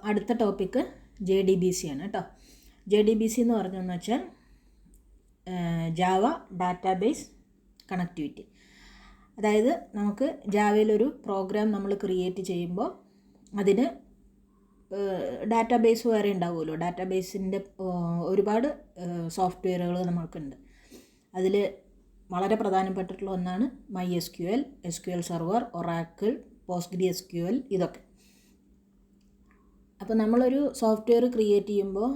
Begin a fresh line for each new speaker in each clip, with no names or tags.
അടുത്ത topic JDBC ആണ് കേട്ടോ. JDBC എന്ന് പറഞ്ഞതെന്ന് വെച്ചാൽ ജാവ ഡാറ്റാബേസ് കണക്ടിവിറ്റി. അതായത് നമുക്ക് ജാവയിലൊരു പ്രോഗ്രാം നമ്മൾ ക്രിയേറ്റ് ചെയ്യുമ്പോൾ അതിന് ഡാറ്റാബേസ് വേറെ ഉണ്ടാവുമല്ലോ. ഡാറ്റാബേസിൻ്റെ ഒരുപാട് സോഫ്റ്റ്വെയറുകൾ നമുക്കുണ്ട്. അതിൽ വളരെ പ്രധാനപ്പെട്ടിട്ടുള്ള ഒന്നാണ് MySQL, SQL server, Oracle, PostgreSQL ഇതൊക്കെ. അപ്പോൾ നമ്മളൊരു സോഫ്റ്റ്വെയർ ക്രിയേറ്റ് ചെയ്യുമ്പോൾ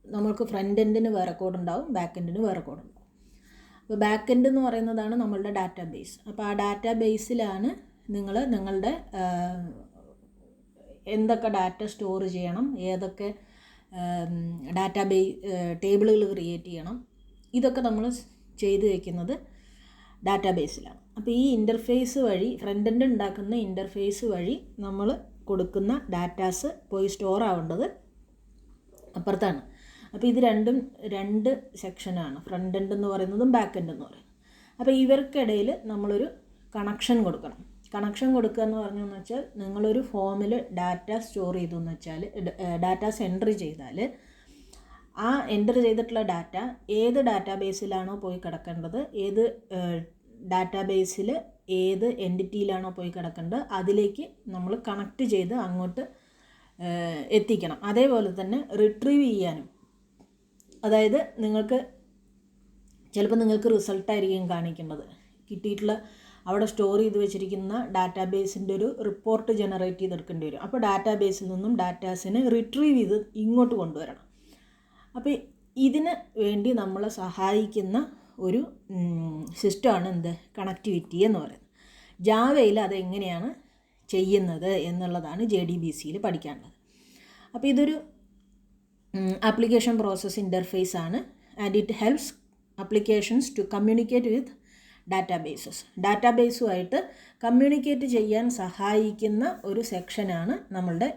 നമ്മൾക്ക് ഫ്രണ്ട് എൻഡിന് വേറെ കോഡ് ഉണ്ടാവും, ബാക്ക് എൻഡിന് വേറെ കോഡ് ഉണ്ടാവും. അപ്പോൾ ബാക്ക് എൻഡ് എന്ന് പറയുന്നതാണ് നമ്മളുടെ ഡാറ്റാബേസ്. അപ്പോൾ ആ ഡാറ്റാബേസിലാണ് നിങ്ങളുടെ എന്തൊക്കെ ഡാറ്റ സ്റ്റോർ ചെയ്യണം, ഏതൊക്കെ ടേബിളുകൾ ക്രിയേറ്റ് ചെയ്യണം, ഇതൊക്കെ നമ്മൾ ചെയ്ത് വയ്ക്കുന്നത് ഡാറ്റാബേസിലാണ്. അപ്പോൾ ഈ ഇൻ്റർഫേസ് വഴി, ഫ്രണ്ട് എൻഡ് ഉണ്ടാക്കുന്ന ഇൻ്റർഫേസ് വഴി നമ്മൾ കൊടുക്കുന്ന ഡാറ്റാസ് പോയി സ്റ്റോർ ആവേണ്ടത് അപ്പുറത്താണ്. അപ്പോൾ ഇത് രണ്ടും രണ്ട് സെക്ഷനാണ്, ഫ്രണ്ട് എൻഡ് എന്ന് പറയുന്നതും ബാക്ക് എൻഡ് എന്ന് പറയുന്നത്. അപ്പോൾ ഇവർക്കിടയിൽ നമ്മളൊരു കണക്ഷൻ കൊടുക്കണം. കണക്ഷൻ കൊടുക്കുക എന്ന് പറഞ്ഞതെന്ന് വെച്ചാൽ നിങ്ങളൊരു ഫോമിൽ ഡാറ്റ സ്റ്റോർ ചെയ്തു എന്ന് വെച്ചാൽ ഡാറ്റാസ് എൻട്രി ചെയ്താൽ ആ എൻട്രി ചെയ്തിട്ടുള്ള ഡാറ്റ ഏത് ഡാറ്റാബേസിലാണോ പോയി കിടക്കേണ്ടത്, ഏത് ഡാറ്റാബേസിൽ ഏത് എൻറ്റിറ്റിയിലാണോ പോയി കിടക്കേണ്ടത് അതിലേക്ക് നമ്മൾ കണക്ട് ചെയ്ത് അങ്ങോട്ട് എത്തിക്കണം. അതേപോലെ തന്നെ റിട്രീവ് ചെയ്യാനും, അതായത് ചിലപ്പോൾ നിങ്ങൾക്ക് റിസൾട്ടായിരിക്കും കാണിക്കേണ്ടത്, കിട്ടിയിട്ടുള്ള അവിടെ സ്റ്റോർ ചെയ്ത് വെച്ചിരിക്കുന്ന ഡാറ്റാബേസിൻ്റെ ഒരു റിപ്പോർട്ട് ജനറേറ്റ് ചെയ്തെടുക്കേണ്ടി വരും. അപ്പോൾ ഡാറ്റാബേസിൽ നിന്നും ഡാറ്റാസിനെ റിട്രീവ് ചെയ്ത് ഇങ്ങോട്ട് കൊണ്ടുവരണം. അപ്പോൾ ഇതിന് വേണ്ടി നമ്മളെ സഹായിക്കുന്ന ഒരു സിസ്റ്റമാണ് കണക്ടിവിറ്റി എന്ന് പറയുന്നത്. ജാവയിൽ അതെങ്ങനെയാണ് ചെയ്യുന്നത് എന്നുള്ളതാണ് JDBCയിൽ പഠിക്കേണ്ടത്. അപ്പോൾ ഇതൊരു ആപ്ലിക്കേഷൻ പ്രോസസ് ഇൻ്റർഫേസ് ആണ്. And it helps applications to communicate with ഡാറ്റാബേസുമായിട്ട് കമ്മ്യൂണിക്കേറ്റ് ചെയ്യാൻ സഹായിക്കുന്ന ഒരു സെക്ഷനാണ് നമ്മളുടെ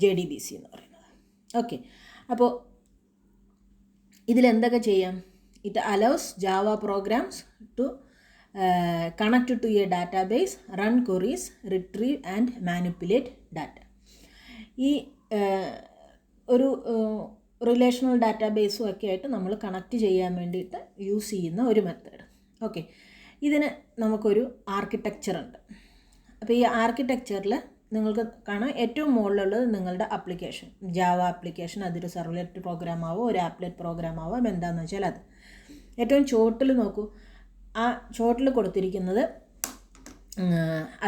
JDBC എന്ന് പറയുന്നത്. ഓക്കെ, അപ്പോൾ ഇതിലെന്തൊക്കെ ചെയ്യാം? It allows Java programs to connect to a database, run queries, retrieve and manipulate data. ഈ ഒരു റിലേഷണൽ ഡാറ്റാബേസും ഒക്കെ ആയിട്ട് നമ്മൾ കണക്ട് ചെയ്യാൻ വേണ്ടിയിട്ട് യൂസ് ചെയ്യുന്ന ഒരു മെത്തേഡ്. ഓക്കെ, ഇതിന് നമുക്കൊരു ആർക്കിടെക്ചർ ഉണ്ട്. അപ്പോൾ ഈ ആർക്കിടെക്ചറിൽ നിങ്ങൾക്ക് കാണാം ഏറ്റവും മുകളിലുള്ളത് നിങ്ങളുടെ ആപ്ലിക്കേഷൻ, ജാവ ആപ്ലിക്കേഷൻ. അതൊരു സെർവ്ലെറ്റ് പ്രോഗ്രാം ആവാം, ഒരു ആപ്ലെറ്റ് പ്രോഗ്രാം ആവാം, എന്താണെന്ന് വെച്ചാൽ അത്. ഏറ്റവും ചോട്ടിൽ നോക്കൂ, ആ ചോട്ടിൽ കൊടുത്തിരിക്കുന്നത്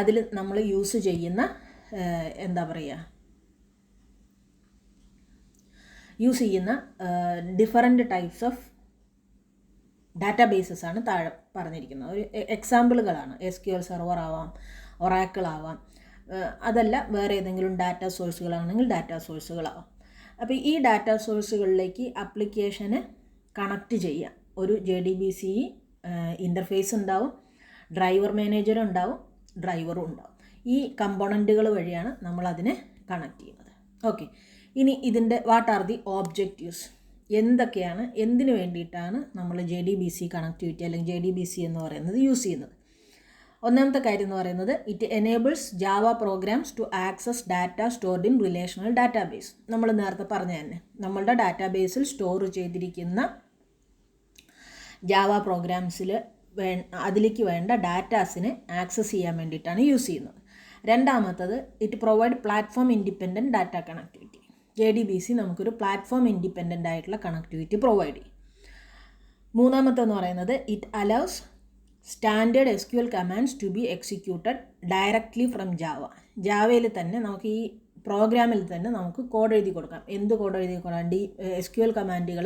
അതിൽ നമ്മൾ യൂസ് ചെയ്യുന്ന ഡിഫറൻറ്റ് ടൈപ്സ് ഓഫ് ഡാറ്റാബേസസ് ആണ് താഴെ പറഞ്ഞിരിക്കുന്നത്. ഒരു എക്സാമ്പിളുകളാണ്. SQL സെർവർ ആവാം, ഒറാക്കിൾ ആവാം, അതല്ല വേറെ ഏതെങ്കിലും ഡാറ്റാ സോഴ്സുകളാണെങ്കിൽ ഡാറ്റാ സോഴ്സുകളാവാം. അപ്പോൾ ഈ ഡാറ്റാ സോഴ്സുകളിലേക്ക് ആപ്ലിക്കേഷന് കണക്ട് ചെയ്യാം. ഒരു JDBC ഇൻ്റർഫേസ് ഉണ്ടാവും, ഡ്രൈവർ മാനേജർ ഉണ്ടാവും, ഡ്രൈവറും ഉണ്ടാവും. ഈ കമ്പോണൻറ്റുകൾ വഴിയാണ് നമ്മളതിനെ കണക്ട് ചെയ്യുന്നത്. ഓക്കെ, ഇനി ഇതിൻ്റെ വാട്ട് ആർ ദി ഓബ്ജക്റ്റീവ്സ്, എന്തൊക്കെയാണ്, എന്തിനു വേണ്ടിയിട്ടാണ് നമ്മൾ JDBC കണക്ടിവിറ്റി അല്ലെങ്കിൽ JDBC എന്ന് പറയുന്നത് യൂസ് ചെയ്യുന്നത്? ഒന്നാമത്തെ കാര്യം എന്ന് പറയുന്നത് it enables Java programs to access data stored in relational database. നമ്മൾ നേരത്തെ പറഞ്ഞ തന്നെ നമ്മളുടെ ഡാറ്റാബേസിൽ സ്റ്റോർ ചെയ്തിരിക്കുന്ന ജാവ പ്രോഗ്രാംസിൽ അതിലേക്ക് വേണ്ട ഡാറ്റാസിനെ ആക്സസ് ചെയ്യാൻ വേണ്ടിയിട്ടാണ് യൂസ് ചെയ്യുന്നത്. രണ്ടാമത്തത് it provide platform independent data connectivity. JDBC നമുക്കൊരു പ്ലാറ്റ്ഫോം ഇൻഡിപെൻഡൻ്റ് ആയിട്ടുള്ള കണക്ടിവിറ്റി പ്രൊവൈഡ് ചെയ്യും. മൂന്നാമത്തെന്ന് പറയുന്നത് it allows standard SQL commands to be executed directly from Java. ജാവയിൽ തന്നെ നമുക്ക് ഈ പ്രോഗ്രാമിൽ തന്നെ നമുക്ക് കോഡ് എഴുതി കൊടുക്കാം. എന്ത് കോഡ് എഴുതി കൊടുക്കാം? SQL കമാൻഡുകൾ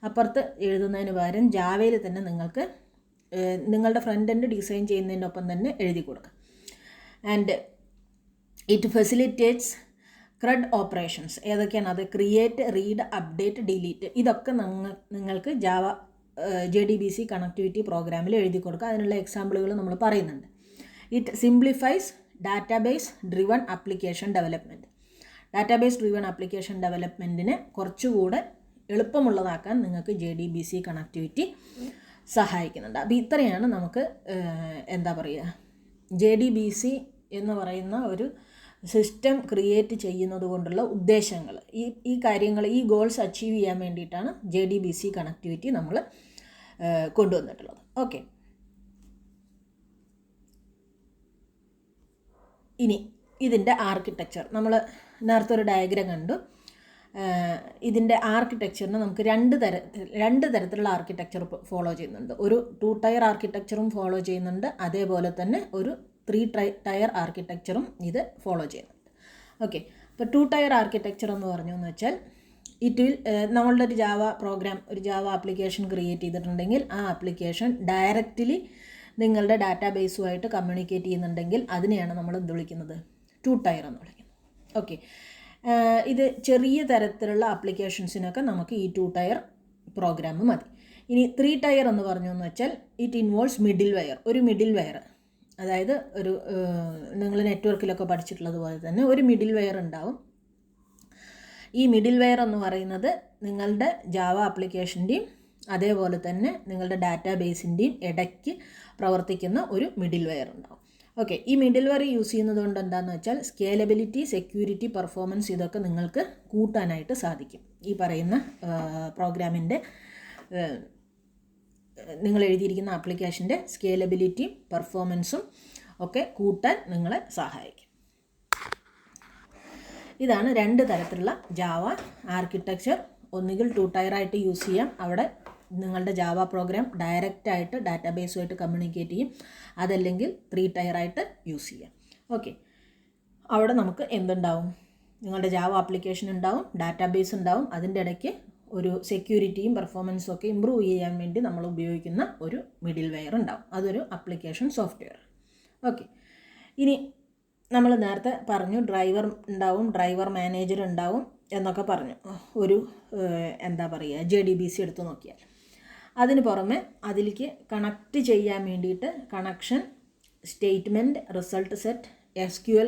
അപ്പുറത്ത് എഴുതുന്നതിന് പകരം ജാവയിൽ തന്നെ നിങ്ങൾക്ക് നിങ്ങളുടെ ഫ്രണ്ട് എൻഡ് ഡിസൈൻ ചെയ്യുന്നതിൻ്റെ ഒപ്പം തന്നെ എഴുതി കൊടുക്കാം. And it facilitates CRUD operations. ഏതൊക്കെയാണ് അത്? Create, read, update, delete. ഇതൊക്കെ നിങ്ങൾക്ക് JDBC കണക്ടിവിറ്റി പ്രോഗ്രാമിൽ എഴുതി കൊടുക്കുക. അതിനുള്ള എക്സാമ്പിളുകൾ നമ്മൾ പറയുന്നുണ്ട്. It simplifies database driven application development. Database driven application ഡെവലപ്മെൻറ്റിനെ കുറച്ചുകൂടെ എളുപ്പമുള്ളതാക്കാൻ നിങ്ങൾക്ക് JDBC കണക്ടിവിറ്റി സഹായിക്കുന്നുണ്ട്. അപ്പോൾ ഇത്രയാണ് നമുക്ക് JDBC എന്ന് പറയുന്ന ഒരു സിസ്റ്റം ക്രിയേറ്റ് ചെയ്യുന്നത് കൊണ്ടുള്ള ഉദ്ദേശങ്ങൾ, ഈ കാര്യങ്ങൾ, ഈ ഗോൾസ് അച്ചീവ് ചെയ്യാൻ വേണ്ടിയിട്ടാണ് JDBC കണക്ടിവിറ്റി നമ്മൾ കൊണ്ടുവന്നിട്ടുള്ളത്. ഓക്കെ, ഇനി ഇതിൻ്റെ ആർക്കിടെക്ചർ നമ്മൾ നേരത്തെ ഒരു ഡയഗ്രം കണ്ടു. ഇതിൻ്റെ ആർക്കിടെക്ചറിന് നമുക്ക് രണ്ട് തരത്തിലുള്ള ആർക്കിടെക്ചർ ഫോളോ ചെയ്യുന്നുണ്ട്. ഒരു 2 ടയർ ആർക്കിടെക്ചറും ഫോളോ ചെയ്യുന്നുണ്ട്, അതേപോലെ തന്നെ ഒരു 3 ടയർ ആർക്കിടെക്ചറും ഇത് ഫോളോ ചെയ്യുന്നുണ്ട്. ഓക്കെ, അപ്പോൾ 2 ടയർ ആർക്കിടെക്ചർ എന്ന് പറഞ്ഞതെന്ന് വെച്ചാൽ നമ്മളുടെ ഒരു ജാവ ആപ്ലിക്കേഷൻ ക്രിയേറ്റ് ചെയ്തിട്ടുണ്ടെങ്കിൽ ആ ആപ്ലിക്കേഷൻ ഡയറക്റ്റ്ലി നിങ്ങളുടെ ഡാറ്റാബേസുമായിട്ട് കമ്മ്യൂണിക്കേറ്റ് ചെയ്യുന്നുണ്ടെങ്കിൽ അതിനെയാണ് നമ്മൾ എന്ത് വിളിക്കുന്നത്? 2 ടയർ എന്ന് വിളിക്കുന്നത്. ഓക്കെ, ഇത് ചെറിയ തരത്തിലുള്ള ആപ്ലിക്കേഷൻസിനൊക്കെ നമുക്ക് ഈ 2 ടയർ പ്രോഗ്രാം മതി. ഇനി 3 ടയർ എന്ന് പറഞ്ഞതെന്ന് വെച്ചാൽ ഇറ്റ് ഇൻവോൾവ്സ് ഒരു മിഡിൽ വെയർ, അതായത് നിങ്ങൾ നെറ്റ്വർക്കിലൊക്കെ പഠിച്ചിട്ടുള്ളത് പോലെ തന്നെ ഒരു മിഡിൽ വെയർ ഉണ്ടാവും. ഈ മിഡിൽ വെയർ എന്ന് പറയുന്നത് നിങ്ങളുടെ ജാവ ആപ്ലിക്കേഷൻ്റെയും അതേപോലെ തന്നെ നിങ്ങളുടെ ഡാറ്റാബേസിൻ്റെയും ഇടയ്ക്ക് പ്രവർത്തിക്കുന്ന ഒരു മിഡിൽ വെയർ ഉണ്ടാവും. ഓക്കെ, ഈ മിഡിൽ വെയർ യൂസ് ചെയ്യുന്നത് കൊണ്ട് എന്താണെന്ന് വെച്ചാൽ സ്കേലബിലിറ്റി, സെക്യൂരിറ്റി, പെർഫോമൻസ് ഇതൊക്കെ നിങ്ങൾക്ക് കൂട്ടാനായിട്ട് സാധിക്കും. ഈ പറയുന്ന പ്രോഗ്രാമിൻ്റെ നിങ്ങൾ എഴുതിയിരിക്കുന്ന ആപ്ലിക്കേഷൻ്റെ സ്കേലബിലിറ്റിയും പെർഫോമൻസും ഒക്കെ കൂട്ടാൻ നിങ്ങളെ സഹായിക്കും. ഇതാണ് 2 തരത്തിലുള്ള ജാവ ആർക്കിടെക്ചർ. ഒന്നുകിൽ 2 ടയറായിട്ട് യൂസ് ചെയ്യാം, അവിടെ നിങ്ങളുടെ ജാവ പ്രോഗ്രാം ഡയറക്റ്റായിട്ട് ഡാറ്റാബേസുമായിട്ട് കമ്മ്യൂണിക്കേറ്റ് ചെയ്യും. അതല്ലെങ്കിൽ 3 ടയറായിട്ട് യൂസ് ചെയ്യാം. ഓക്കെ, അവിടെ നമുക്ക് എന്തുണ്ടാവും? നിങ്ങളുടെ ജാവ ആപ്ലിക്കേഷൻ ഉണ്ടാവും, ഡാറ്റാബേസ് ഉണ്ടാവും, അതിൻ്റെ ഇടയ്ക്ക് ഒരു സെക്യൂരിറ്റിയും പെർഫോമൻസും ഒക്കെ ഇമ്പ്രൂവ് ചെയ്യാൻ വേണ്ടി നമ്മൾ ഉപയോഗിക്കുന്ന ഒരു മിഡിൽ വെയർ ഉണ്ടാവും. അതൊരു ആപ്ലിക്കേഷൻ സോഫ്റ്റ്വെയർ. ഓക്കെ, ഇനി നമ്മൾ നേരത്തെ പറഞ്ഞു ഡ്രൈവർ ഉണ്ടാവും, ഡ്രൈവർ മാനേജർ ഉണ്ടാവും എന്നൊക്കെ പറഞ്ഞു. ഒരു എന്താ പറയുക, JDBC എടുത്ത് നോക്കിയാൽ അതിന് പുറമെ അതിലേക്ക് കണക്റ്റ് ചെയ്യാൻ വേണ്ടിയിട്ട് connection, statement, result set, SQL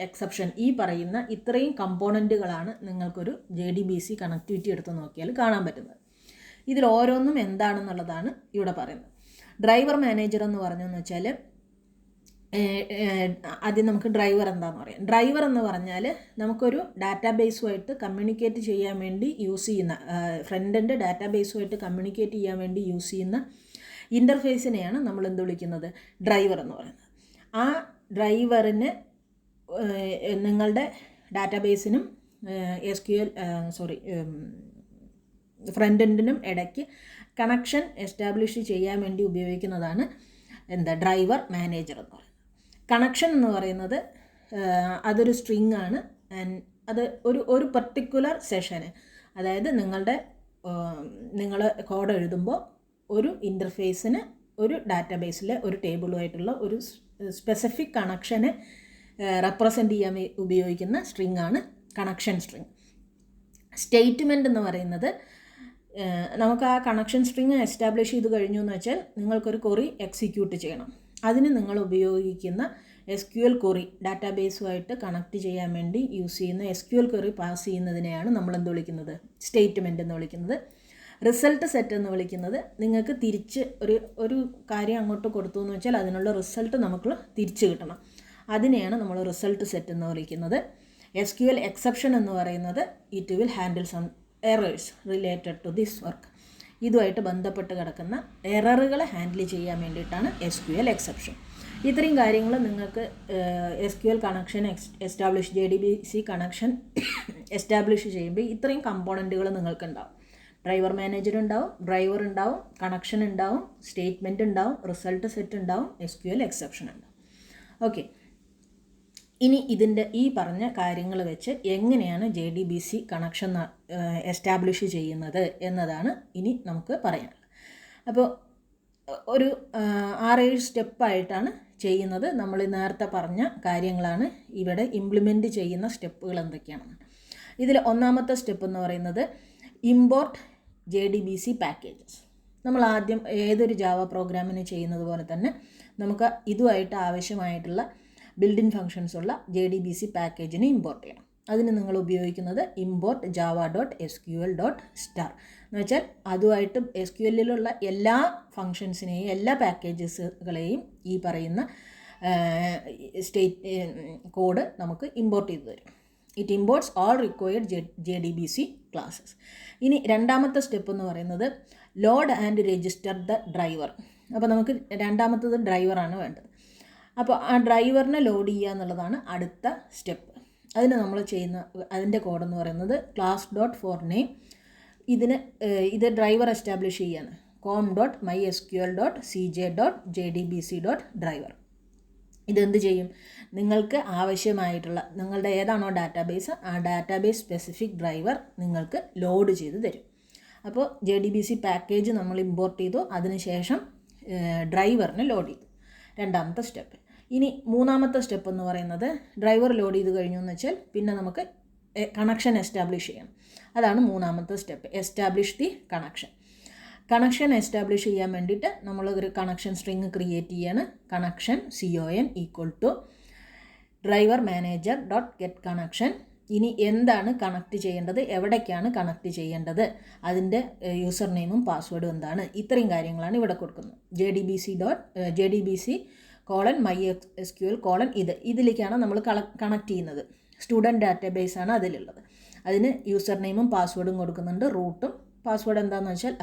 exception, ഈ പറയുന്ന ഇത്രയും കമ്പോണൻറ്റുകളാണ് നിങ്ങൾക്കൊരു JDBC കണക്ടിവിറ്റി എടുത്ത് നോക്കിയാൽ കാണാൻ പറ്റുന്നത്. ഇതിൽ ഓരോന്നും എന്താണെന്നുള്ളതാണ് ഇവിടെ പറയുന്നത്. ഡ്രൈവർ മാനേജർ എന്ന് പറഞ്ഞതെന്ന് വെച്ചാൽ ആദ്യം നമുക്ക് ഡ്രൈവർ എന്താണെന്ന് പറയാം. ഡ്രൈവർ എന്ന് പറഞ്ഞാൽ നമുക്കൊരു ഡാറ്റാബേസുമായിട്ട് കമ്മ്യൂണിക്കേറ്റ് ചെയ്യാൻ വേണ്ടി യൂസ് ചെയ്യുന്ന, ഫ്രണ്ട് എൻഡ് ഡാറ്റാബേസുമായിട്ട് കമ്മ്യൂണിക്കേറ്റ് ചെയ്യാൻ വേണ്ടി യൂസ് ചെയ്യുന്ന ഇൻ്റർഫേസിനെയാണ് നമ്മൾ എന്ത് വിളിക്കുന്നത്? ഡ്രൈവർ എന്ന് പറയുന്നത്. ആ ഡ്രൈവറിന് നിങ്ങളുടെ ഡാറ്റാബേസിനും ഫ്രണ്ട് എൻഡിനും ഇടയ്ക്ക് കണക്ഷൻ എസ്റ്റാബ്ലിഷ് ചെയ്യാൻ വേണ്ടി ഉപയോഗിക്കുന്നതാണ് ഡ്രൈവർ മാനേജർ എന്ന് പറയുന്നത്. കണക്ഷൻ എന്ന് പറയുന്നത് അതൊരു സ്ട്രിങ് ആണ്. അത് ഒരു പർട്ടിക്കുലർ സെഷന്, അതായത് നിങ്ങൾ കോഡ് എഴുതുമ്പോൾ ഒരു ഇൻ്റർഫേസിന് ഒരു ഡാറ്റാബേസിലെ ഒരു ടേബിളുമായിട്ടുള്ള ഒരു സ്പെസിഫിക് കണക്ഷനെ റെപ്രസെൻ്റ് ചെയ്യാൻ ഉപയോഗിക്കുന്ന സ്ട്രിങ് ആണ് കണക്ഷൻ സ്ട്രിങ്. സ്റ്റേറ്റ്മെൻറ്റ് എന്ന് പറയുന്നത് നമുക്ക് ആ കണക്ഷൻ സ്ട്രിങ് എസ്റ്റാബ്ലിഷ് ചെയ്ത് കഴിഞ്ഞു എന്ന് വെച്ചാൽ നിങ്ങൾക്കൊരു ക്വറി എക്സിക്യൂട്ട് ചെയ്യണം. അതിന് നിങ്ങൾ ഉപയോഗിക്കുന്ന SQL ക്വറി, ഡാറ്റാബേസുമായിട്ട് കണക്ട് ചെയ്യാൻ വേണ്ടി യൂസ് ചെയ്യുന്ന SQL ക്വറി പാസ് ചെയ്യുന്നതിനെയാണ് നമ്മൾ എന്ത് വിളിക്കുന്നത്? സ്റ്റേറ്റ്മെൻറ്റ് എന്ന് വിളിക്കുന്നത്. റിസൾട്ട് സെറ്റ് എന്ന് വിളിക്കുന്നത് നിങ്ങൾക്ക് തിരിച്ച് ഒരു കാര്യം അങ്ങോട്ട് കൊടുത്തു എന്ന് വെച്ചാൽ അതിനുള്ള റിസൾട്ട് നമുക്ക് തിരിച്ച് കിട്ടണം, അതിനെയാണ് നമ്മൾ റിസൾട്ട് സെറ്റ് എന്ന് വിളിക്കുന്നത്. SQL എക്സെപ്ഷൻ എന്ന് പറയുന്നത് it will handle some errors related to this work. ഇതുമായിട്ട് ബന്ധപ്പെട്ട് കിടക്കുന്ന എററുകളെ ഹാൻഡിൽ ചെയ്യാൻ വേണ്ടിയിട്ടാണ് SQL എക്സെപ്ഷൻ. ഇത്രയും കാര്യങ്ങൾ നിങ്ങൾക്ക് SQL connection establish JDBC connection establish ചെയ്യുമ്പോൾ ഇത്രയും കമ്പോണൻറ്റുകൾ നിങ്ങൾക്കുണ്ടാവും. ഡ്രൈവർ മാനേജർ ഉണ്ടാവും, ഡ്രൈവർ ഉണ്ടാവും, കണക്ഷൻ ഉണ്ടാവും, സ്റ്റേറ്റ്മെൻറ്റ് ഉണ്ടാവും, റിസൾട്ട് സെറ്റ് ഉണ്ടാവും, SQL എക്സെപ്ഷൻ ഉണ്ടാവും. ഓക്കെ, ഇനി ഇതിൻ്റെ ഈ പറഞ്ഞ കാര്യങ്ങൾ വെച്ച് എങ്ങനെയാണ് JDBC കണക്ഷൻ എസ്റ്റാബ്ലിഷ് ചെയ്യുന്നത് എന്നതാണ് ഇനി നമുക്ക് പറയാനുള്ളത്. അപ്പോൾ ഒരു 6-7 സ്റ്റെപ്പായിട്ടാണ് ചെയ്യുന്നത്. നമ്മൾ നേരത്തെ പറഞ്ഞ കാര്യങ്ങളാണ് ഇവിടെ ഇംപ്ലിമെൻറ്റ് ചെയ്യുന്ന സ്റ്റെപ്പുകൾ എന്തൊക്കെയാണെന്ന്. ഇതിൽ ഒന്നാമത്തെ സ്റ്റെപ്പ് എന്ന് പറയുന്നത് ഇമ്പോർട്ട് JDBC പാക്കേജസ്. നമ്മൾ ആദ്യം ഏതൊരു ജാവ പ്രോഗ്രാമിന് ചെയ്യുന്നത് പോലെ തന്നെ നമുക്ക് ഇതുമായിട്ട് ആവശ്യമായിട്ടുള്ള ബിൽഡിൻ ഫങ്ഷൻസ് ഉള്ള JDBC പാക്കേജിനെ ഇമ്പോർട്ട് ചെയ്യണം. അതിന് നിങ്ങൾ ഉപയോഗിക്കുന്നത് ഇമ്പോർട്ട് java.sql.star എന്ന് വെച്ചാൽ അതുമായിട്ട് SQLിലുള്ള എല്ലാ ഫങ്ഷൻസിനെയും എല്ലാ പാക്കേജസുകളെയും ഈ പറയുന്ന കോഡ് നമുക്ക് ഇമ്പോർട്ട് ചെയ്ത് തരും. It imports all required JDBC classes. ഇനി രണ്ടാമത്തെ സ്റ്റെപ്പ് എന്ന് പറയുന്നത് load and register the driver. അപ്പോൾ നമുക്ക് രണ്ടാമത്തത് ഡ്രൈവറാണ് വേണ്ടത്. അപ്പോൾ ആ ഡ്രൈവറിനെ ലോഡ് ചെയ്യുക എന്നുള്ളതാണ് അടുത്ത സ്റ്റെപ്പ്. അതിന് നമ്മൾ ചെയ്യുന്ന അതിൻ്റെ കോഡെന്ന് പറയുന്നത് class.forName. ഇത് ഡ്രൈവർ എസ്റ്റാബ്ലിഷ് ചെയ്യാണ് com.mysql.cj.jdbc.driver. ഇതെന്ത് ചെയ്യും? നിങ്ങൾക്ക് ആവശ്യമായിട്ടുള്ള നിങ്ങളുടെ ഏതാണോ ഡാറ്റാബേസ് ആ ഡാറ്റാബേസ് സ്പെസിഫിക് ഡ്രൈവർ നിങ്ങൾക്ക് ലോഡ് ചെയ്ത് തരും. അപ്പോൾ JDBC പാക്കേജ് നമ്മൾ ഇമ്പോർട്ട് ചെയ്തു, അതിനുശേഷം ഡ്രൈവറിനെ ലോഡ് ചെയ്തു. രണ്ടാമത്തെ സ്റ്റെപ്പ്. ഇനി മൂന്നാമത്തെ സ്റ്റെപ്പ് എന്ന് പറയുന്നത് ഡ്രൈവർ ലോഡ് ചെയ്ത് കഴിഞ്ഞു എന്ന് വെച്ചാൽ പിന്നെ നമുക്ക് കണക്ഷൻ എസ്റ്റാബ്ലിഷ് ചെയ്യണം. അതാണ് മൂന്നാമത്തെ step, establish the connection. Connection establish ചെയ്യാൻ വേണ്ടിയിട്ട് നമ്മൾ ഒരു കണക്ഷൻ സ്ട്രിങ് ക്രിയേറ്റ് ചെയ്യാണ്. Connection CON = driver manager dot get connection. ഇനി എന്താണ് കണക്ട് ചെയ്യേണ്ടത്, എവിടേക്കാണ് കണക്ട് ചെയ്യേണ്ടത്, അതിൻ്റെ യൂസർ നെയിമും പാസ്വേഡും എന്താണ്, ഇത്രയും കാര്യങ്ങളാണ് ഇവിടെ കൊടുക്കുന്നത്. JDBC.JDBC:mysql: ഇതിലേക്കാണ് നമ്മൾ കണക്ട് ചെയ്യുന്നത്. സ്റ്റുഡൻറ്റ് ഡാറ്റാബേസ് ആണ് അതിലുള്ളത്. അതിന് യൂസർ നെയിമും പാസ്വേഡും കൊടുക്കുന്നുണ്ട്, റൂട്ടും. പാസ്വേഡ് എന്താണെന്ന് വെച്ചാൽ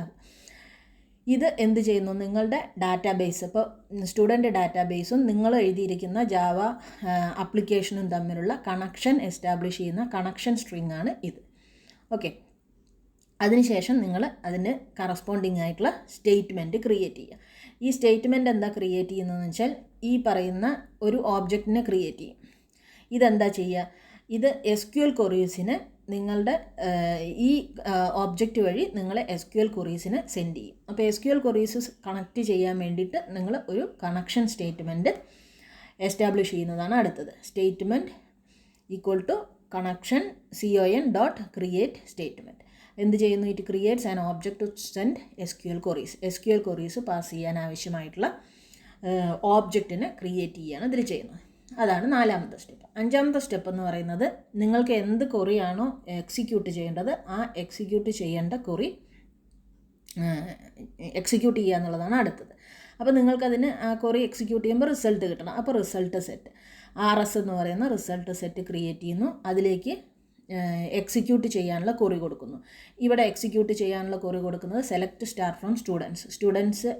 ഇത് എന്ത് ചെയ്യുന്നു, നിങ്ങളുടെ ഡാറ്റാബേസ്, ഇപ്പോൾ സ്റ്റുഡൻറ്റ് ഡാറ്റാബേസും നിങ്ങൾ എഴുതിയിരിക്കുന്ന ജാവ ആപ്ലിക്കേഷനും തമ്മിലുള്ള കണക്ഷൻ എസ്റ്റാബ്ലിഷ് ചെയ്യുന്ന കണക്ഷൻ സ്ട്രിങ് ആണ് ഇത്. ഓക്കെ. അതിനുശേഷം നിങ്ങൾ അതിന് കറസ്പോണ്ടിങ് ആയിട്ടുള്ള സ്റ്റേറ്റ്മെൻറ്റ് ക്രിയേറ്റ് ചെയ്യുക. ഈ സ്റ്റേറ്റ്മെൻറ്റ് എന്താ ക്രിയേറ്റ് ചെയ്യുന്നതെന്ന് വെച്ചാൽ ഈ പറയുന്ന ഒരു ഓബ്ജക്റ്റിനെ ക്രിയേറ്റ് ചെയ്യും. ഇതെന്താ ചെയ്യുക, ഇത് SQL ക്വറീസിന് നിങ്ങളുടെ ഈ ഓബ്ജക്റ്റ് വഴി നിങ്ങൾ SQL ക്വറീസിന് സെൻഡ് ചെയ്യും. അപ്പോൾ SQL ക്വറീസ് കണക്ട് ചെയ്യാൻ വേണ്ടിയിട്ട് നിങ്ങൾ ഒരു കണക്ഷൻ സ്റ്റേറ്റ്മെൻറ്റ് എസ്റ്റാബ്ലിഷ് ചെയ്യുന്നതാണ് അടുത്തത്. Statement =connection CON.create statement. എന്ത് ചെയ്യുന്നു, it creates an object to send SQL queries. SQL queries pass ചെയ്യാൻ ആവശ്യമായിട്ടുള്ള ഓബ്ജക്റ്റിനെ ക്രിയേറ്റ് ചെയ്യുകയാണ് ഇതിൽ ചെയ്യുന്നത്. അതാണ് നാലാമത്തെ സ്റ്റെപ്പ്. അഞ്ചാമത്തെ സ്റ്റെപ്പ് എന്ന് പറയുന്നത് നിങ്ങൾക്ക് എന്ത് ക്വറിയാണോ എക്സിക്യൂട്ട് ചെയ്യേണ്ടത് ആ എക്സിക്യൂട്ട് ചെയ്യേണ്ട ക്വറി എക്സിക്യൂട്ട് ചെയ്യുക എന്നുള്ളതാണ് അടുത്തത്. അപ്പോൾ നിങ്ങൾക്കതിന് ആ ക്വറി എക്സിക്യൂട്ട് ചെയ്യുമ്പോൾ റിസൾട്ട് കിട്ടണം. അപ്പോൾ റിസൾട്ട് സെറ്റ് RS എന്ന് പറയുന്ന റിസൾട്ട് സെറ്റ് ക്രിയേറ്റ് ചെയ്യുന്നു. അതിലേക്ക് എക്സിക്യൂട്ട് ചെയ്യാനുള്ള ക്വറി കൊടുക്കുന്നു. ഇവിടെ എക്സിക്യൂട്ട് ചെയ്യാനുള്ള ക്വറി കൊടുക്കുന്നത് സെലക്ട് സ്റ്റാർ ഫ്രം സ്റ്റുഡൻസ്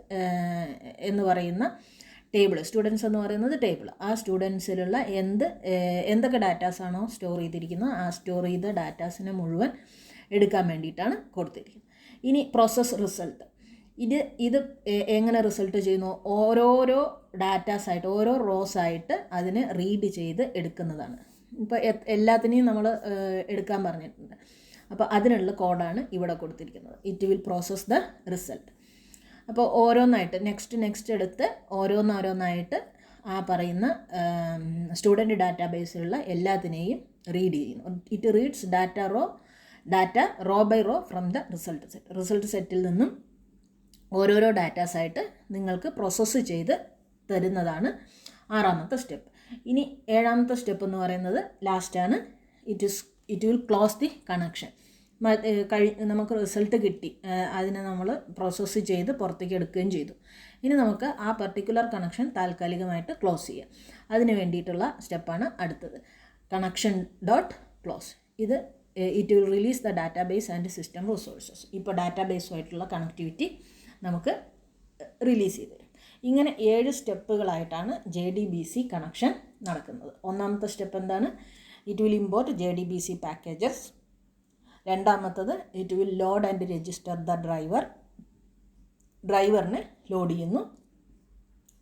എന്ന് പറയുന്ന ടേബിൾ. സ്റ്റുഡൻസ് എന്ന് പറയുന്നത് ടേബിൾ. ആ സ്റ്റുഡൻസിലുള്ള എന്തൊക്കെ ഡാറ്റാസാണോ സ്റ്റോർ ചെയ്തിരിക്കുന്നത് ആ സ്റ്റോർ ചെയ്ത ഡാറ്റാസിനെ മുഴുവൻ എടുക്കാൻ വേണ്ടിയിട്ടാണ് കൊടുത്തിരിക്കുന്നത്. ഇനി പ്രോസസ് റിസൾട്ട്. ഇത് എങ്ങനെ റിസൾട്ട് ചെയ്യുന്നു, ഓരോരോ ഡാറ്റാസായിട്ട് ഓരോ റോസായിട്ട് അതിനെ റീഡ് ചെയ്ത് എടുക്കുന്നതാണ്. ഇപ്പോൾ എല്ലാത്തിനെയും നമ്മൾ എടുക്കാൻ പറഞ്ഞിട്ടുണ്ട്. അപ്പോൾ അതിനുള്ള കോഡാണ് ഇവിടെ കൊടുത്തിരിക്കുന്നത്. It will process the result. അപ്പോൾ ഓരോന്നായിട്ട് നെക്സ്റ്റ് എടുത്ത് ഓരോന്നായിട്ട് ആ പറയുന്ന സ്റ്റുഡൻറ്റ് ഡാറ്റാബേസിലുള്ള എല്ലാത്തിനെയും റീഡ് ചെയ്യുന്നു. It reads data row by row from the result set. Result സെറ്റിൽ നിന്നും ഓരോരോ ഡാറ്റാസായിട്ട് നിങ്ങൾക്ക് പ്രോസസ്സ് ചെയ്ത് തരുന്നതാണ് ആറാമത്തെ സ്റ്റെപ്പ്. ഇനി ഏഴാമത്തെ സ്റ്റെപ്പ് എന്ന് പറയുന്നത് ലാസ്റ്റാണ്. It will close the connection. നമുക്ക് റിസൾട്ട് കിട്ടി, അതിനെ നമ്മൾ പ്രോസസ്സ് ചെയ്ത് പുറത്തേക്ക് എടുക്കുകയും ചെയ്തു. ഇനി നമുക്ക് ആ പർട്ടിക്കുലർ കണക്ഷൻ താൽക്കാലികമായിട്ട് ക്ലോസ് ചെയ്യാം. അതിന് വേണ്ടിയിട്ടുള്ള സ്റ്റെപ്പാണ് അടുത്തത്, connection.close. It will release the database and system resources. ഇപ്പോൾ ഡാറ്റാബേസുമായിട്ടുള്ള കണക്ടിവിറ്റി നമുക്ക് റിലീസ് ചെയ്ത് തരും. ഇങ്ങനെ 7 സ്റ്റെപ്പുകളായിട്ടാണ് JDBC കണക്ഷൻ നടക്കുന്നത്. ഒന്നാമത്തെ സ്റ്റെപ്പ് എന്താണ്, it will import JDBC packages. രണ്ടാമത്തത് it will load and register the ഡ്രൈവറിനെ ലോഡ് ചെയ്യുന്നു.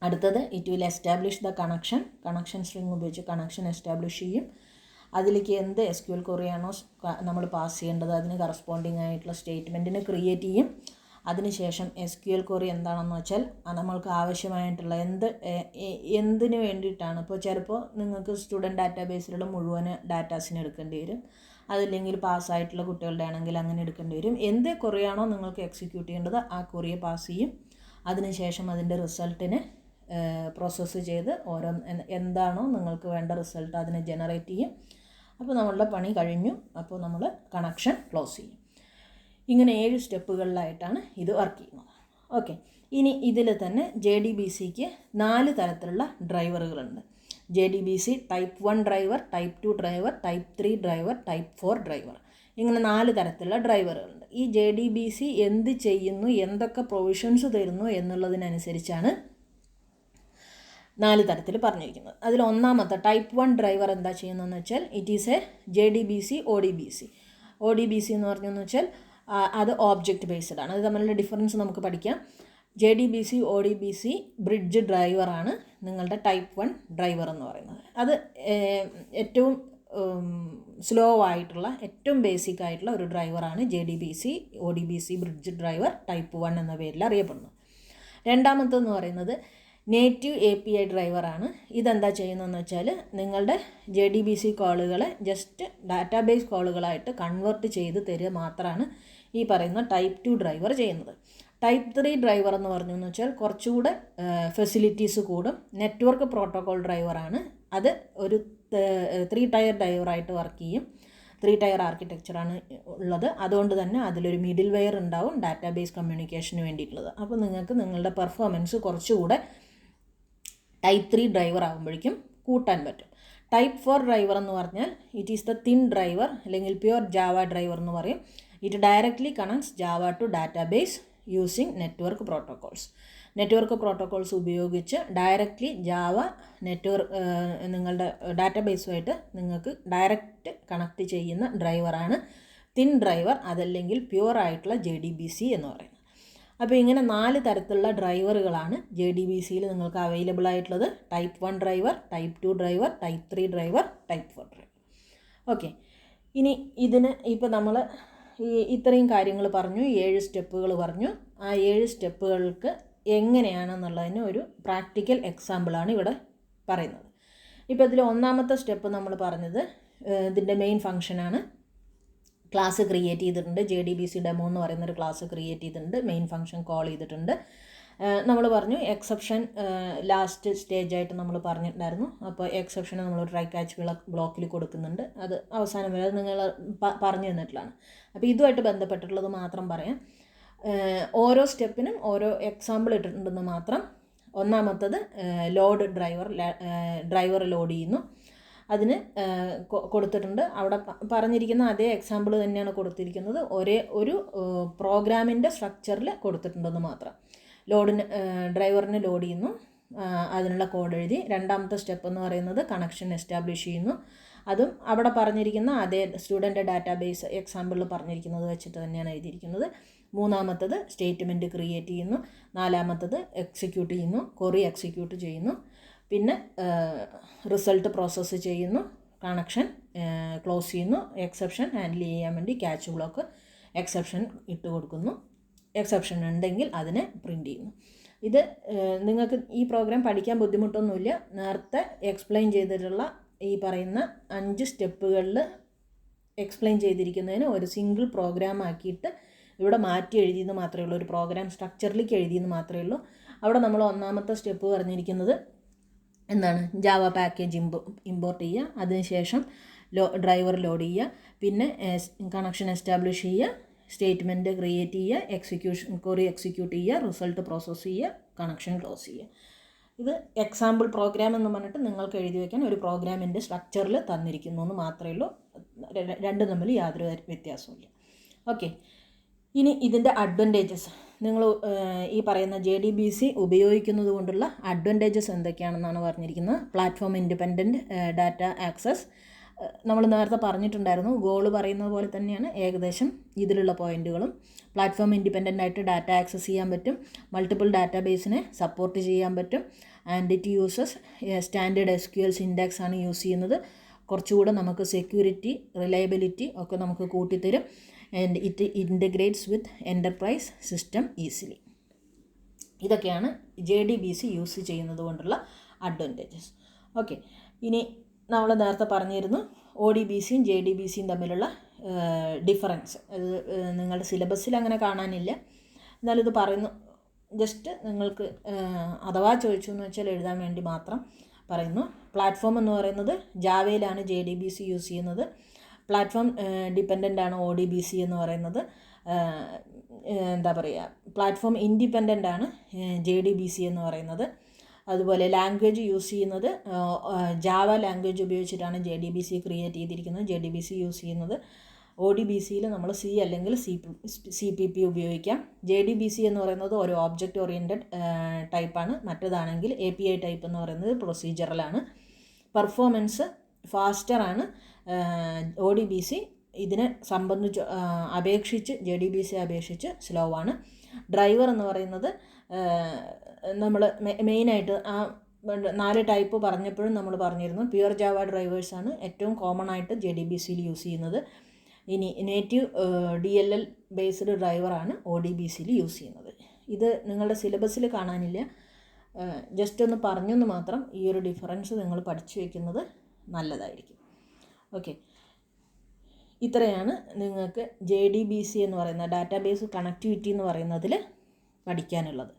അടുത്തത് it will establish the connection string ഉപയോഗിച്ച് കണക്ഷൻ എസ്റ്റാബ്ലിഷ് ചെയ്യും. അതിലേക്ക് എന്ത് SQL ക്വറിയാണോ നമ്മൾ പാസ് ചെയ്യേണ്ടത് അതിന് കറസ്പോണ്ടിങ് ആയിട്ടുള്ള സ്റ്റേറ്റ്മെൻറ്റിനെ ക്രിയേറ്റ് ചെയ്യും. അതിനുശേഷം SQL ക്വറി എന്താണെന്ന് വെച്ചാൽ നമ്മൾക്ക് ആവശ്യമായിട്ടുള്ള എന്തിനു വേണ്ടിയിട്ടാണ്. ഇപ്പോൾ ചിലപ്പോൾ നിങ്ങൾക്ക് സ്റ്റുഡൻറ്റ് ഡാറ്റാബേസിലുള്ള മുഴുവൻ ഡാറ്റാസിന് എടുക്കേണ്ടി വരും. അതില്ലെങ്കിൽ പാസ്സായിട്ടുള്ള കുട്ടികളുടെ ആണെങ്കിൽ അങ്ങനെ എടുക്കേണ്ടി വരും. എന്ത് ക്വറിയാണോ നിങ്ങൾക്ക് എക്സിക്യൂട്ട് ചെയ്യേണ്ടത് ആ ക്വറിയെ പാസ് ചെയ്യും. അതിനുശേഷം അതിൻ്റെ റിസൾട്ടിനെ പ്രോസസ്സ് ചെയ്ത് എന്താണോ നിങ്ങൾക്ക് വേണ്ട റിസൾട്ട് അതിനെ ജനറേറ്റ് ചെയ്യും. അപ്പോൾ നമ്മളുടെ പണി കഴിഞ്ഞു. അപ്പോൾ നമ്മൾ കണക്ഷൻ ക്ലോസ് ചെയ്യും. ഇങ്ങനെ 7 സ്റ്റെപ്പുകളിലായിട്ടാണ് ഇത് വർക്ക് ചെയ്യുന്നത്. ഓക്കെ, ഇനി ഇതിൽ തന്നെ JDBCക്ക് 4 തരത്തിലുള്ള ഡ്രൈവറുകളുണ്ട്. JDBC type 1 driver, type 2 driver, type 3 driver, type 4 driver, ഇങ്ങനെ 4 തരത്തിലുള്ള ഡ്രൈവറുകളുണ്ട്. ഈ JDBC എന്ത് ചെയ്യുന്നു, എന്തൊക്കെ പ്രൊവിഷൻസ് തരുന്നു എന്നുള്ളതിനനുസരിച്ചാണ് 4 തരത്തിൽ പറഞ്ഞിരിക്കുന്നത്. അതിൽ ഒന്നാമത്തെ ടൈപ്പ് 1 ഡ്രൈവർ എന്താ ചെയ്യുന്നതെന്ന് വെച്ചാൽ it is A JDBC ODBC. ODBC എന്ന് പറഞ്ഞെന്ന് വെച്ചാൽ അത് ഓബ്ജക്റ്റ് ബേസ്ഡ് ആണ്. അത് തമ്മിലുള്ള ഡിഫറൻസ് നമുക്ക് പഠിക്കാം. JDBC ODBC ബ്രിഡ്ജ് ഡ്രൈവറാണ് നിങ്ങളുടെ ടൈപ്പ് 1 ഡ്രൈവർ എന്ന് പറയുന്നത്. അത് ഏറ്റവും സ്ലോ ആയിട്ടുള്ള ഏറ്റവും ബേസിക് ആയിട്ടുള്ള ഒരു ഡ്രൈവറാണ് JDBC ODBC bridge driver type 1 എന്ന പേരിൽ അറിയപ്പെടുന്നത്. രണ്ടാമത്തെന്ന് പറയുന്നത് നേറ്റീവ് API ഡ്രൈവറാണ്. ഇതെന്താ ചെയ്യുന്നതെന്ന് വെച്ചാൽ നിങ്ങളുടെ JDBC കോളുകളെ ജസ്റ്റ് ഡാറ്റാബേസ് കോളുകളായിട്ട് കൺവേർട്ട് ചെയ്ത് തരിക മാത്രമാണ് ഈ പറയുന്ന ടൈപ്പ് 2 ഡ്രൈവർ ചെയ്യുന്നത്. ടൈപ്പ് 3 ഡ്രൈവർ എന്ന് പറഞ്ഞെന്ന് വെച്ചാൽ കുറച്ചുകൂടെ ഫെസിലിറ്റീസ് കൂടും. നെറ്റ്വർക്ക് പ്രോട്ടോകോൾ ഡ്രൈവറാണ്. അത് ഒരു 3 ടയർ ഡ്രൈവറായിട്ട് വർക്ക് ചെയ്യും. 3 ടയർ ആർക്കിടെക്ചറാണ് ഉള്ളത്. അതുകൊണ്ട് തന്നെ അതിലൊരു മിഡിൽ വെയർ ഉണ്ടാവും ഡാറ്റാബേസ് കമ്മ്യൂണിക്കേഷന് വേണ്ടിയിട്ടുള്ളത്. അപ്പോൾ നിങ്ങൾക്ക് നിങ്ങളുടെ പെർഫോമൻസ് കുറച്ചുകൂടെ ടൈപ്പ് 3 ഡ്രൈവർ ആകുമ്പോഴേക്കും കൂട്ടാൻ പറ്റും. ടൈപ്പ് 4 ഡ്രൈവർ എന്ന് പറഞ്ഞാൽ it is the thin driver, അല്ലെങ്കിൽ പ്യുവർ ജാവ ഡ്രൈവർ എന്ന് പറയും. It directly connects Java to database using network protocols. Network protocols ഉപയോഗിച്ച് ഡയറക്റ്റ്ലി ജാവ നിങ്ങളുടെ ഡാറ്റാബേസുമായിട്ട് നിങ്ങൾക്ക് ഡയറക്റ്റ് കണക്ട് ചെയ്യുന്ന ഡ്രൈവറാണ് തിൻ ഡ്രൈവർ, അതല്ലെങ്കിൽ പ്യുവർ ആയിട്ടുള്ള JDBC എന്ന് പറയുന്നത്. അപ്പോൾ ഇങ്ങനെ 4 തരത്തിലുള്ള ഡ്രൈവറുകളാണ് JDBCയിൽ നിങ്ങൾക്ക് അവൈലബിൾ ആയിട്ടുള്ളത്. Type 1 driver, type 2 driver, type 3 driver, type 4 driver. Okay, ഇനി ഇതിന് ഇപ്പോൾ നമ്മൾ ഇത്രയും കാര്യങ്ങൾ പറഞ്ഞു, 7 സ്റ്റെപ്പുകൾ പറഞ്ഞു. ആ 7 സ്റ്റെപ്പുകൾക്ക് എങ്ങനെയാണെന്നുള്ളതിന് ഒരു പ്രാക്ടിക്കൽ എക്സാമ്പിളാണ് ഇവിടെ പറയുന്നത്. ഇപ്പോൾ ഇതിൽ ഒന്നാമത്തെ സ്റ്റെപ്പ് നമ്മൾ പറഞ്ഞത് ഇതിൻ്റെ മെയിൻ ഫംഗ്ഷനാണ്. ക്ലാസ് ക്രിയേറ്റ് ചെയ്തിട്ടുണ്ട്. JDBC ഡെമോ എന്ന് പറയുന്നൊരു ക്ലാസ് ക്രിയേറ്റ് ചെയ്തിട്ടുണ്ട്. മെയിൻ ഫംഗ്ഷൻ കോൾ ചെയ്തിട്ടുണ്ട്. നമ്മൾ പറഞ്ഞു എക്സെപ്ഷൻ ലാസ്റ്റ് സ്റ്റേജായിട്ട് നമ്മൾ പറഞ്ഞിട്ടുണ്ടായിരുന്നു. അപ്പോൾ എക്സെപ്ഷന് നമ്മൾ ട്രൈ ക്യാച്ച് ബ്ലോക്കിൽ കൊടുക്കുന്നുണ്ട്. അത് അവസാനം വരെ നിങ്ങൾ പറഞ്ഞു തന്നിട്ടുള്ളതാണ്. അപ്പോൾ ഇതുമായിട്ട് ബന്ധപ്പെട്ടിട്ടുള്ളത് മാത്രം പറയാം. ഓരോ സ്റ്റെപ്പിനും ഓരോ എക്സാമ്പിൾ ഇട്ടിട്ടുണ്ടെന്ന് മാത്രം. ഒന്നാമത്തത് ലോഡ് ഡ്രൈവർ ലോഡ് ചെയ്യുന്നു. അതിന് കൊടുത്തിട്ടുണ്ട്. അവിടെ പറഞ്ഞിരിക്കുന്ന അതേ എക്സാമ്പിൾ തന്നെയാണ് കൊടുത്തിരിക്കുന്നത്. ഒരു പ്രോഗ്രാമിൻ്റെ സ്ട്രക്ചറിൽ കൊടുത്തിട്ടുണ്ടെന്ന് മാത്രം. ഡ്രൈവറിന് ലോഡ് ചെയ്യുന്നു, അതിനുള്ള കോഡ് എഴുതി. രണ്ടാമത്തെ സ്റ്റെപ്പ് എന്ന് പറയുന്നത് കണക്ഷൻ എസ്റ്റാബ്ലിഷ് ചെയ്യുന്നു. അതും അവിടെ പറഞ്ഞിരിക്കുന്ന അതേ സ്റ്റുഡൻ്റ് ഡാറ്റാബേസ് എക്സാമ്പിളിൽ പറഞ്ഞിരിക്കുന്നത് വെച്ചിട്ട് തന്നെയാണ് എഴുതിയിരിക്കുന്നത്. മൂന്നാമത്തത് സ്റ്റേറ്റ്മെൻറ്റ് ക്രിയേറ്റ് ചെയ്യുന്നു. നാലാമത്തത് എക്സിക്യൂട്ട് ചെയ്യുന്നു, ക്വറി എക്സിക്യൂട്ട് ചെയ്യുന്നു. പിന്നെ റിസൾട്ട് പ്രോസസ്സ് ചെയ്യുന്നു, കണക്ഷൻ ക്ലോസ് ചെയ്യുന്നു, എക്സെപ്ഷൻ ഹാൻഡിൽ ചെയ്യാൻ വേണ്ടി ക്യാച്ച് ബ്ലോക്ക് എക്സെപ്ഷൻ ഇട്ട് കൊടുക്കുന്നു. എക്സെപ്ഷൻ ഉണ്ടെങ്കിൽ അതിനെ പ്രിൻ്റ് ചെയ്യുന്നു. ഇത് നിങ്ങൾക്ക് ഈ പ്രോഗ്രാം പഠിക്കാൻ ബുദ്ധിമുട്ടൊന്നുമില്ല. നേരത്തെ എക്സ്പ്ലെയിൻ ചെയ്തിട്ടുള്ള ഈ പറയുന്ന 5 സ്റ്റെപ്പുകളിൽ എക്സ്പ്ലെയിൻ ചെയ്തിരിക്കുന്നതിന് ഒരു സിംഗിൾ പ്രോഗ്രാം ആക്കിയിട്ട് ഇവിടെ മാറ്റി എഴുതിയെന്ന് മാത്രമേ ഉള്ളൂ. ഒരു പ്രോഗ്രാം സ്ട്രക്ചറിലേക്ക് എഴുതിയെന്ന് മാത്രമേ ഉള്ളൂ. അവിടെ നമ്മൾ ഒന്നാമത്തെ സ്റ്റെപ്പ് പറഞ്ഞിരിക്കുന്നത് എന്താണ്, ജാവ പാക്കേജ് ഇമ്പോർട്ട് ചെയ്യുക, അതിനുശേഷം ഡ്രൈവർ ലോഡ് ചെയ്യുക, പിന്നെ കണക്ഷൻ എസ്റ്റാബ്ലിഷ് ചെയ്യുക, സ്റ്റേറ്റ്മെൻറ്റ് ക്രിയേറ്റ് ചെയ്യുക, ക്വറി എക്സിക്യൂട്ട് ചെയ്യുക, റിസൾട്ട് പ്രോസസ്സ് ചെയ്യുക, കണക്ഷൻ ക്ലോസ് ചെയ്യുക. ഇത് എക്സാമ്പിൾ പ്രോഗ്രാം എന്ന് പറഞ്ഞിട്ട് നിങ്ങൾക്ക് എഴുതി വയ്ക്കാൻ ഒരു പ്രോഗ്രാമിൻ്റെ സ്ട്രക്ചറിൽ തന്നിരിക്കുന്നു എന്ന് മാത്രമേ ഉള്ളൂ. രണ്ടും തമ്മിൽ യാതൊരു വ്യത്യാസമില്ല. ഓക്കെ, ഇനി ഇതിൻ്റെ അഡ്വാൻറ്റേജസ്, നിങ്ങൾ ഈ പറയുന്ന JDBC ഉപയോഗിക്കുന്നത് കൊണ്ടുള്ള അഡ്വാൻറ്റേജസ് എന്തൊക്കെയാണെന്നാണ് പറഞ്ഞിരിക്കുന്നത്. പ്ലാറ്റ്ഫോം ഇൻഡിപെൻഡൻറ്റ് ഡാറ്റ ആക്സസ് നമ്മൾ നേരത്തെ പറഞ്ഞിട്ടുണ്ടായിരുന്നു. ഗോൾ പറയുന്നത് പോലെ തന്നെയാണ് ഏകദേശം ഇതിലുള്ള പോയിൻറ്റുകളും. പ്ലാറ്റ്ഫോം ഇൻഡിപെൻഡൻ്റ് ആയിട്ട് ഡാറ്റ ആക്സസ് ചെയ്യാൻ പറ്റും. മൾട്ടിപ്പിൾ ഡാറ്റാബേസിനെ സപ്പോർട്ട് ചെയ്യാൻ പറ്റും. And it uses standard SQL syntax ആണ് യൂസ് ചെയ്യുന്നത്. കുറച്ചുകൂടെ നമുക്ക് സെക്യൂരിറ്റി, റിലയബിലിറ്റി ഒക്കെ നമുക്ക് കൂട്ടിത്തരും. And it integrates with enterprise system easily. ഇതൊക്കെയാണ് JDBC യൂസ് ചെയ്യുന്നത് കൊണ്ടുള്ള അഡ്വാൻറ്റേജസ്. ഓക്കെ, ഇനി നമ്മൾ നേരത്തെ പറഞ്ഞിരുന്നു ODBCയും JDBCയും തമ്മിലുള്ള ഡിഫറൻസ്. അത് നിങ്ങളുടെ സിലബസിൽ അങ്ങനെ കാണാനില്ല, എന്നാലും ഇത് പറയുന്നു. ജസ്റ്റ് നിങ്ങൾക്ക് അഥവാ ചോദിച്ചു എന്ന് വെച്ചാൽ എഴുതാൻ വേണ്ടി മാത്രം പറയുന്നു. പ്ലാറ്റ്ഫോം എന്ന് പറയുന്നത് ജാവയിലാണ് JDBC യൂസ് ചെയ്യുന്നത്. പ്ലാറ്റ്ഫോം ഡിപ്പെൻഡൻ്റ് ആണ് ODBC എന്ന് പറയുന്നത്. എന്താ പറയുക, പ്ലാറ്റ്ഫോം ഇൻഡിപെൻഡൻ്റ് ആണ് JDBC എന്ന് പറയുന്നത്. അതുപോലെ ലാംഗ്വേജ് യൂസ് ചെയ്യുന്നത് ജാവ ലാംഗ്വേജ് ഉപയോഗിച്ചിട്ടാണ് JDBC ക്രിയേറ്റ് ചെയ്തിരിക്കുന്നത്. JDBC യൂസ് ചെയ്യുന്നത് ODBCയിൽ നമ്മൾ C അല്ലെങ്കിൽ CPP ഉപയോഗിക്കാം. JDBC എന്ന് പറയുന്നത് ഒരു ഓബ്ജക്റ്റ് ഓറിയൻറ്റഡ് ടൈപ്പാണ്. മറ്റേതാണെങ്കിൽ API ടൈപ്പ് എന്ന് പറയുന്നത് പ്രൊസീജറലാണ്. പെർഫോമൻസ് ഫാസ്റ്ററാണ്. ODBC ഇതിനെ അപേക്ഷിച്ച് JDBC അപേക്ഷിച്ച് സ്ലോ ആണ്. ഡ്രൈവർ എന്ന് പറയുന്നത് നമ്മൾ മെയിനായിട്ട് ആ 4 ടൈപ്പ് പറഞ്ഞപ്പോഴും നമ്മൾ പറഞ്ഞിരുന്നു, പ്യുവർ ജാവ ഡ്രൈവേഴ്സാണ് ഏറ്റവും കോമൺ ആയിട്ട് JDBCയിൽ യൂസ് ചെയ്യുന്നത്. ഇനി നേറ്റീവ് DLL ബേസ്ഡ് ഡ്രൈവറാണ് ODBCയിൽ യൂസ് ചെയ്യുന്നത്. ഇത് നിങ്ങളുടെ സിലബസിൽ കാണാനില്ല, ജസ്റ്റ് ഒന്ന് പറഞ്ഞെന്ന് മാത്രം. ഈ ഒരു ഡിഫറൻസ് നിങ്ങൾ പഠിച്ചു വയ്ക്കുന്നത് നല്ലതായിരിക്കും. ഓക്കെ, ഇത്രയാണ് നിങ്ങൾക്ക് JDBC എന്ന് പറയുന്ന ഡാറ്റാബേസ് കണക്ടിവിറ്റി എന്ന് പറയുന്നതിൽ പഠിക്കാനുള്ളത്.